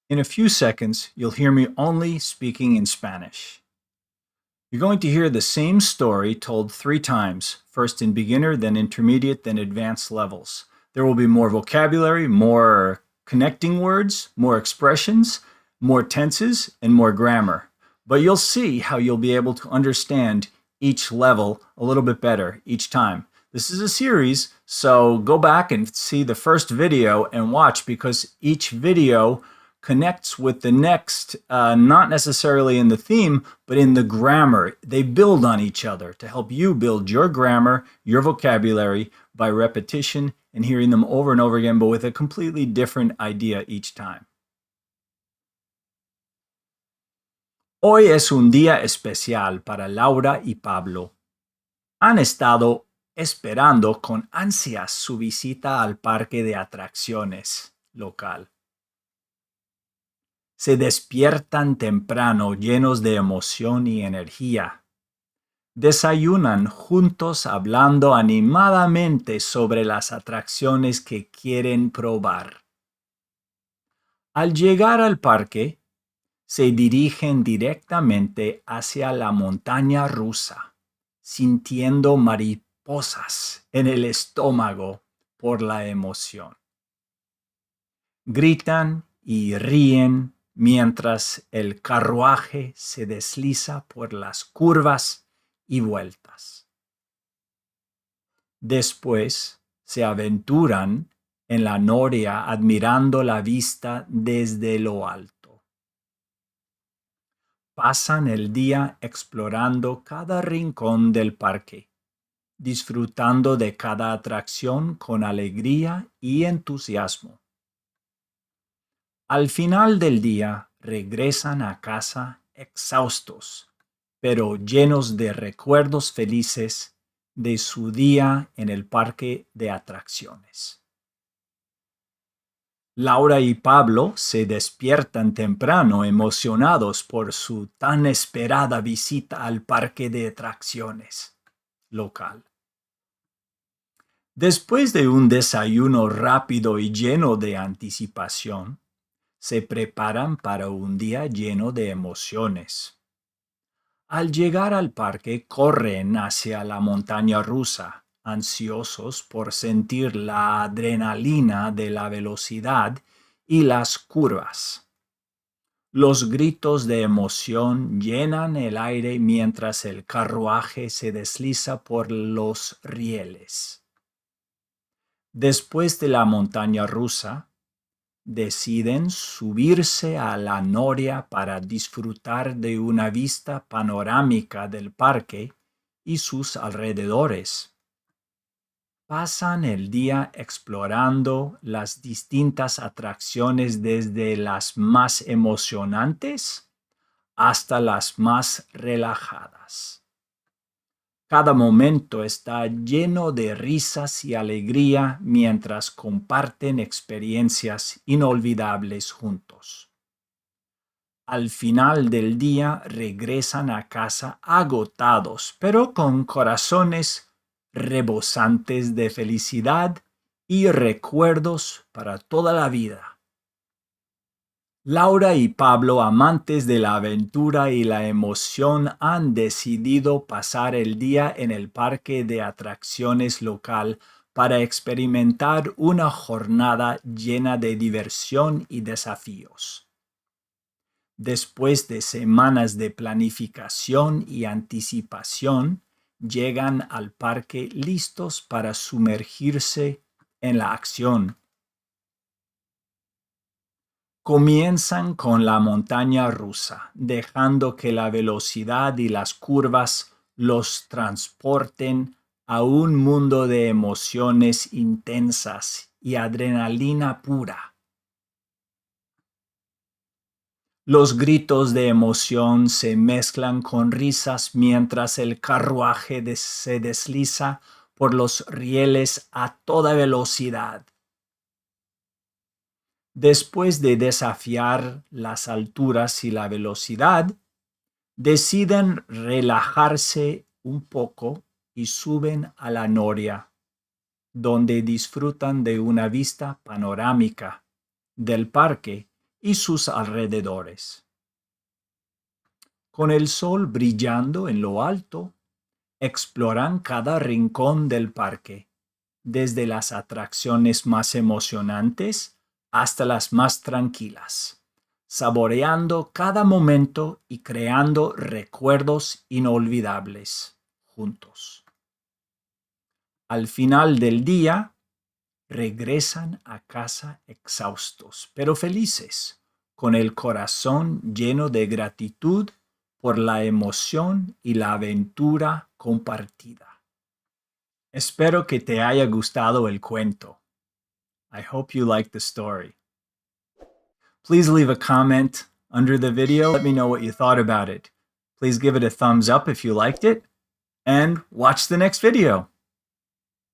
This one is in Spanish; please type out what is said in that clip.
In a few seconds, you'll hear me only speaking in Spanish. You're going to hear the same story told 3 times, first in beginner, then intermediate, then advanced levels. There will be more vocabulary, more connecting words, more expressions, more tenses, and more grammar. But you'll see how you'll be able to understand each level a little bit better each time. This is a series, so go back and see the first video and watch, because each video connects with the next, not necessarily in the theme, but in the grammar. They build on each other to help you build your grammar, your vocabulary by repetition and hearing them over and over again, but with a completely different idea each time. Hoy es un día especial para Laura y Pablo. Han estado esperando con ansias su visita al parque de atracciones local. Se despiertan temprano llenos de emoción y energía. Desayunan juntos hablando animadamente sobre las atracciones que quieren probar. Al llegar al parque, se dirigen directamente hacia la montaña rusa, sintiendo mariposas en el estómago por la emoción. Gritan y ríen mientras el carruaje se desliza por las curvas y vueltas. Después se aventuran en la noria admirando la vista desde lo alto. Pasan el día explorando cada rincón del parque, disfrutando de cada atracción con alegría y entusiasmo. Al final del día regresan a casa exhaustos, pero llenos de recuerdos felices de su día en el parque de atracciones. Laura y Pablo se despiertan temprano emocionados por su tan esperada visita al parque de atracciones local. Después de un desayuno rápido y lleno de anticipación, se preparan para un día lleno de emociones. Al llegar al parque, corren hacia la montaña rusa, ansiosos por sentir la adrenalina de la velocidad y las curvas. Los gritos de emoción llenan el aire mientras el carruaje se desliza por los rieles. Después de la montaña rusa, deciden subirse a la noria para disfrutar de una vista panorámica del parque y sus alrededores. Pasan el día explorando las distintas atracciones, desde las más emocionantes hasta las más relajadas. Cada momento está lleno de risas y alegría mientras comparten experiencias inolvidables juntos. Al final del día regresan a casa agotados, pero con corazones rebosantes de felicidad y recuerdos para toda la vida. Laura y Pablo, amantes de la aventura y la emoción, han decidido pasar el día en el parque de atracciones local para experimentar una jornada llena de diversión y desafíos. Después de semanas de planificación y anticipación, llegan al parque listos para sumergirse en la acción. Comienzan con la montaña rusa, dejando que la velocidad y las curvas los transporten a un mundo de emociones intensas y adrenalina pura. Los gritos de emoción se mezclan con risas mientras el carruaje se desliza por los rieles a toda velocidad. Después de desafiar las alturas y la velocidad, deciden relajarse un poco y suben a la noria, donde disfrutan de una vista panorámica del parque y sus alrededores. Con el sol brillando en lo alto, exploran cada rincón del parque, desde las atracciones más emocionantes hasta las más tranquilas, saboreando cada momento y creando recuerdos inolvidables juntos. Al final del día, regresan a casa exhaustos, pero felices, con el corazón lleno de gratitud por la emoción y la aventura compartida. Espero que te haya gustado el cuento. I hope you liked the story. Please leave a comment under the video. Let me know what you thought about it. Please give it a thumbs up if you liked it, and watch the next video.